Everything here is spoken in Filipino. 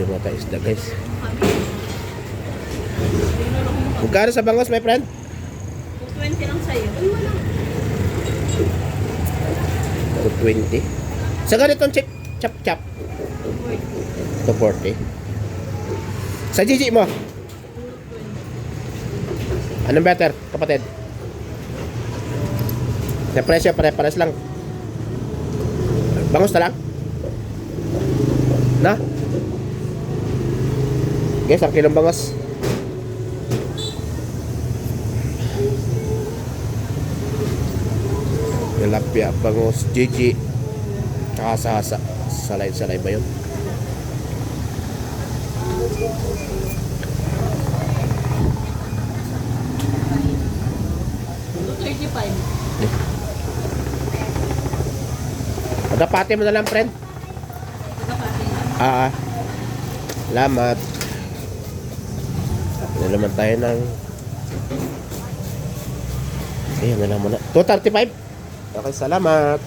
yung mga isda guys. Magkano sa bangos my friend? 220 lang sa'yo. 220. Sa ganitong chap 240. Sa Gigi mo? Anong better, kapatid? Sa presyo, pare-pares lang. Bangus na lang? Na? Guys, ang kilong bangus. Tilapia, bangus, Gigi. Kasa-hasa. Salay-salay ba yun? Pagkapati mo na lang, friend. Salamat. Ano naman tayo ng... Ayan na lang muna. 235. Okay, salamat.